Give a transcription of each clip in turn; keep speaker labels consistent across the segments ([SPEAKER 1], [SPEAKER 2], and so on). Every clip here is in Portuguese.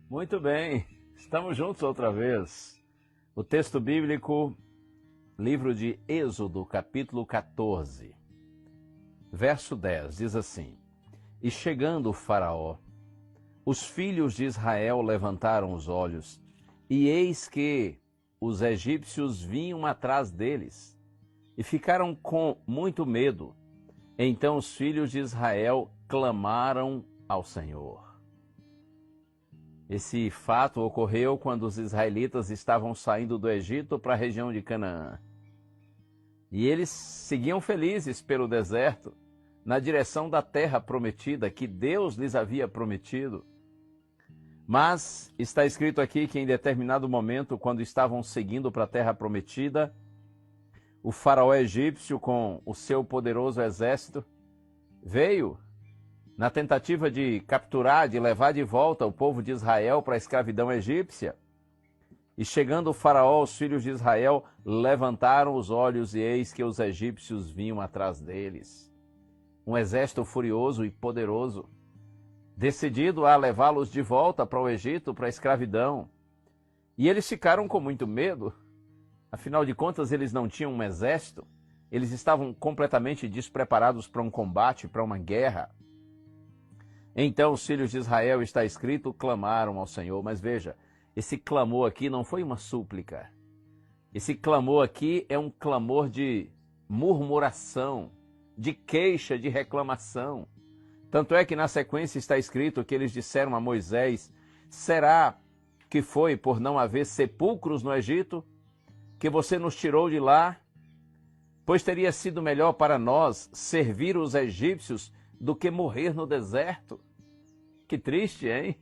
[SPEAKER 1] Muito bem, estamos juntos outra vez. O texto bíblico, livro de Êxodo, capítulo 14, verso 10, diz assim: E chegando o Faraó, os filhos de Israel levantaram os olhos, e eis que os egípcios vinham atrás deles, e ficaram com muito medo. Então os filhos de Israel clamaram ao Senhor. Esse fato ocorreu quando os israelitas estavam saindo do Egito para a região de Canaã. E eles seguiam felizes pelo deserto, na direção da terra prometida, que Deus lhes havia prometido. Mas está escrito aqui que em determinado momento, quando estavam seguindo para a terra prometida, o faraó egípcio, com o seu poderoso exército, veio na tentativa de capturar, de levar de volta o povo de Israel para a escravidão egípcia. E chegando o faraó, os filhos de Israel levantaram os olhos e eis que os egípcios vinham atrás deles. Um exército furioso e poderoso, decidido a levá-los de volta para o Egito, para a escravidão. E eles ficaram com muito medo. Afinal de contas, eles não tinham um exército. Eles estavam completamente despreparados para um combate, para uma guerra. Então os filhos de Israel, está escrito, clamaram ao Senhor. Mas veja, esse clamor aqui não foi uma súplica. Esse clamor aqui é um clamor de murmuração, de queixa, de reclamação. Tanto é que na sequência está escrito que eles disseram a Moisés: será que foi por não haver sepulcros no Egito que você nos tirou de lá? Pois teria sido melhor para nós servir os egípcios do que morrer no deserto. Que triste, hein?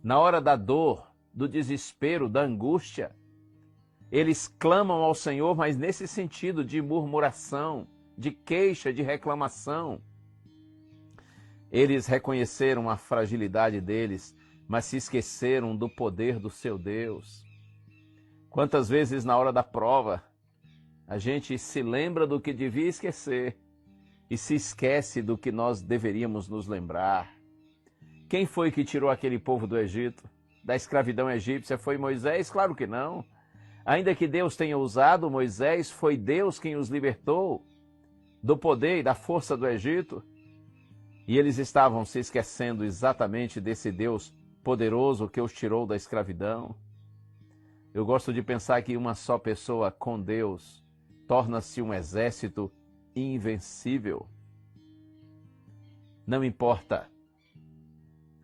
[SPEAKER 1] Na hora da dor, do desespero, da angústia, eles clamam ao Senhor, mas nesse sentido de murmuração, de queixa, de reclamação. Eles reconheceram a fragilidade deles, mas se esqueceram do poder do seu Deus. Quantas vezes na hora da prova, a gente se lembra do que devia esquecer e se esquece do que nós deveríamos nos lembrar. Quem foi que tirou aquele povo do Egito, da escravidão egípcia? Foi Moisés? Claro que não. Ainda que Deus tenha usado Moisés, foi Deus quem os libertou do poder e da força do Egito. E eles estavam se esquecendo exatamente desse Deus poderoso que os tirou da escravidão. Eu gosto de pensar que uma só pessoa com Deus torna-se um exército invencível. Não importa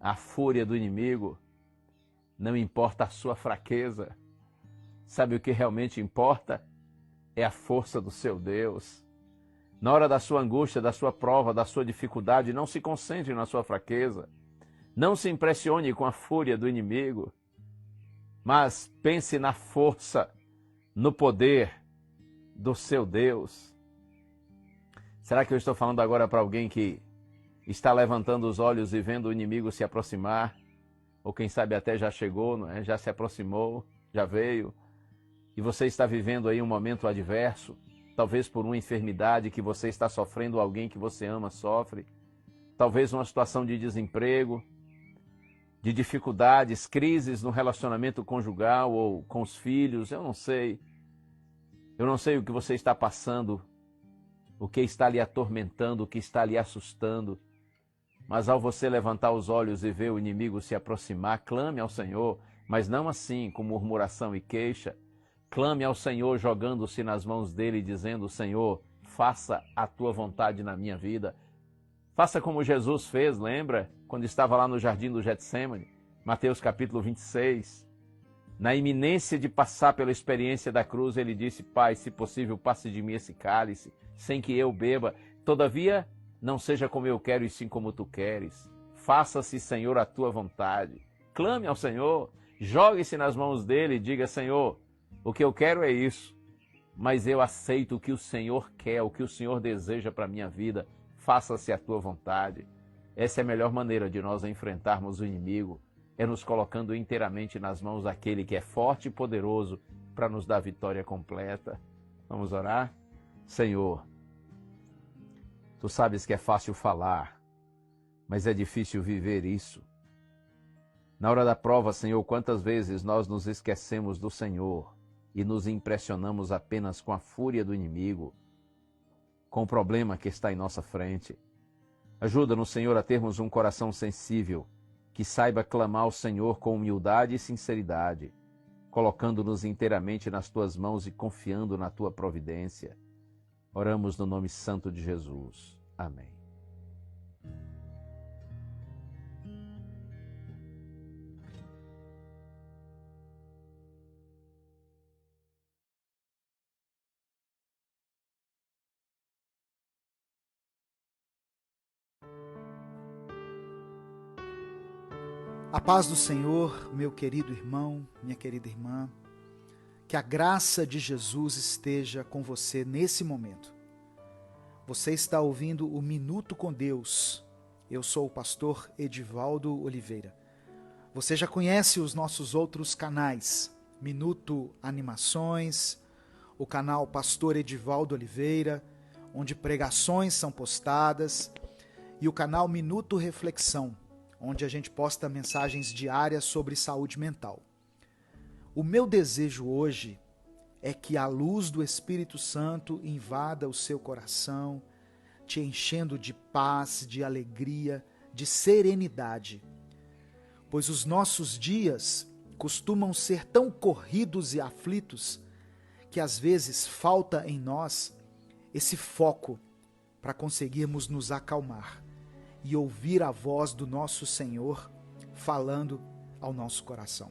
[SPEAKER 1] a fúria do inimigo, não importa a sua fraqueza. Sabe o que realmente importa? É a força do seu Deus. Na hora da sua angústia, da sua prova, da sua dificuldade, não se concentre na sua fraqueza. Não se impressione com a fúria do inimigo, mas pense na força, no poder do seu Deus. Será que eu estou falando agora para alguém que está levantando os olhos e vendo o inimigo se aproximar? Ou quem sabe até já chegou, não é? Já se aproximou, já veio. E você está vivendo aí um momento adverso, talvez por uma enfermidade que você está sofrendo, alguém que você ama sofre. Talvez uma situação de desemprego, de dificuldades, crises no relacionamento conjugal ou com os filhos, eu não sei. Eu não sei o que você está passando, o que está lhe atormentando, o que está lhe assustando. Mas ao você levantar os olhos e ver o inimigo se aproximar, clame ao Senhor, mas não assim, com murmuração e queixa. Clame ao Senhor jogando-se nas mãos dele, dizendo: Senhor, faça a tua vontade na minha vida. Faça como Jesus fez, lembra? Quando estava lá no jardim do Getsêmani, Mateus capítulo 26. Na iminência de passar pela experiência da cruz, ele disse: Pai, se possível, passe de mim esse cálice, sem que eu beba. Todavia, não seja como eu quero, e sim como tu queres. Faça-se, Senhor, a tua vontade. Clame ao Senhor, jogue-se nas mãos dele e diga: Senhor, o que eu quero é isso, mas eu aceito o que o Senhor quer, o que o Senhor deseja para a minha vida. Faça-se a tua vontade. Essa é a melhor maneira de nós enfrentarmos o inimigo, é nos colocando inteiramente nas mãos daquele que é forte e poderoso para nos dar vitória completa. Vamos orar? Senhor, tu sabes que é fácil falar, mas é difícil viver isso. Na hora da prova, Senhor, quantas vezes nós nos esquecemos do Senhor e nos impressionamos apenas com a fúria do inimigo, com o problema que está em nossa frente. Ajuda-nos, Senhor, a termos um coração sensível, que saiba clamar ao Senhor com humildade e sinceridade, colocando-nos inteiramente nas Tuas mãos e confiando na Tua providência. Oramos no nome santo de Jesus. Amém.
[SPEAKER 2] A paz do Senhor, meu querido irmão, minha querida irmã, que a graça de Jesus esteja com você nesse momento. Você está ouvindo o Minuto com Deus. Eu sou o pastor Edivaldo Oliveira. Você já conhece os nossos outros canais, Minuto Animações, o canal Pastor Edivaldo Oliveira, onde pregações são postadas, e o canal Minuto Reflexão, onde a gente posta mensagens diárias sobre saúde mental. O meu desejo hoje é que a luz do Espírito Santo invada o seu coração, te enchendo de paz, de alegria, de serenidade. Pois os nossos dias costumam ser tão corridos e aflitos que às vezes falta em nós esse foco para conseguirmos nos acalmar e ouvir a voz do nosso Senhor falando ao nosso coração.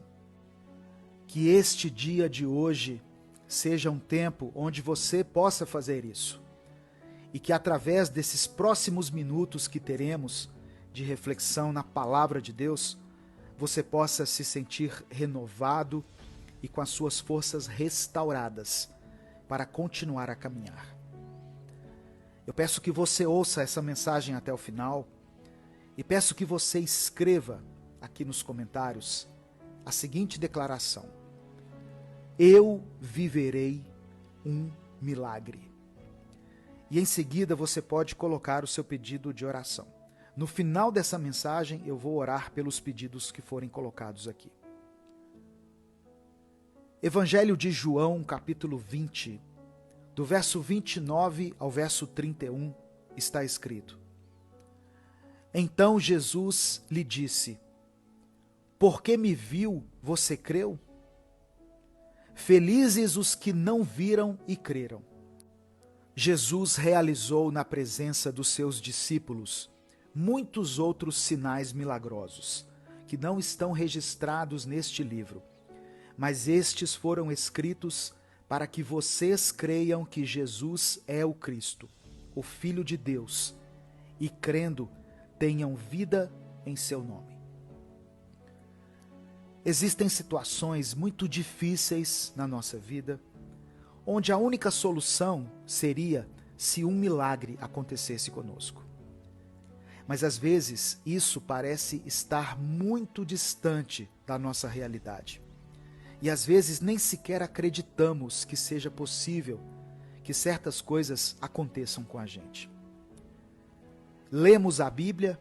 [SPEAKER 2] Que este dia de hoje seja um tempo onde você possa fazer isso e que através desses próximos minutos que teremos de reflexão na palavra de Deus, você possa se sentir renovado e com as suas forças restauradas para continuar a caminhar. Eu peço que você ouça essa mensagem até o final e peço que você escreva aqui nos comentários a seguinte declaração: eu viverei um milagre. E em seguida você pode colocar o seu pedido de oração. No final dessa mensagem eu vou orar pelos pedidos que forem colocados aqui. Evangelho de João, capítulo 20, do verso 29 ao verso 31, está escrito: Então Jesus lhe disse: Porque me viu, você creu? Felizes os que não viram e creram. Jesus realizou na presença dos seus discípulos muitos outros sinais milagrosos, que não estão registrados neste livro, mas estes foram escritos para que vocês creiam que Jesus é o Cristo, o Filho de Deus, e crendo, tenham vida em seu nome. Existem situações muito difíceis na nossa vida, onde a única solução seria se um milagre acontecesse conosco. Mas às vezes isso parece estar muito distante da nossa realidade. E às vezes nem sequer acreditamos que seja possível que certas coisas aconteçam com a gente. Lemos a Bíblia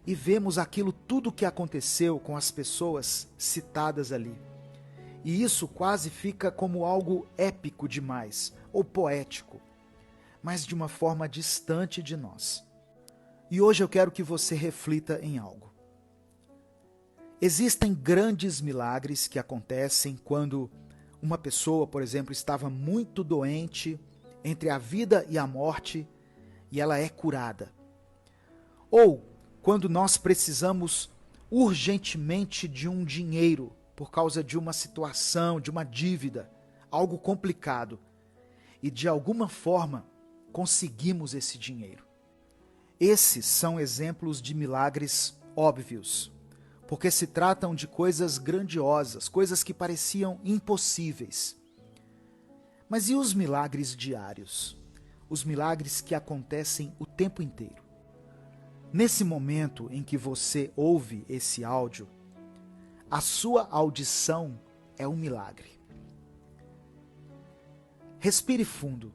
[SPEAKER 2] e vemos aquilo tudo que aconteceu com as pessoas citadas ali. E isso quase fica como algo épico demais, ou poético, mas de uma forma distante de nós. E hoje eu quero que você reflita em algo. Existem grandes milagres que acontecem quando uma pessoa, por exemplo, estava muito doente, entre a vida e a morte, e ela é curada. Ou quando nós precisamos urgentemente de um dinheiro por causa de uma situação, de uma dívida, algo complicado, e de alguma forma conseguimos esse dinheiro. Esses são exemplos de milagres óbvios, porque se tratam de coisas grandiosas, coisas que pareciam impossíveis. Mas e os milagres diários? Os milagres que acontecem o tempo inteiro? Nesse momento em que você ouve esse áudio, a sua audição é um milagre. Respire fundo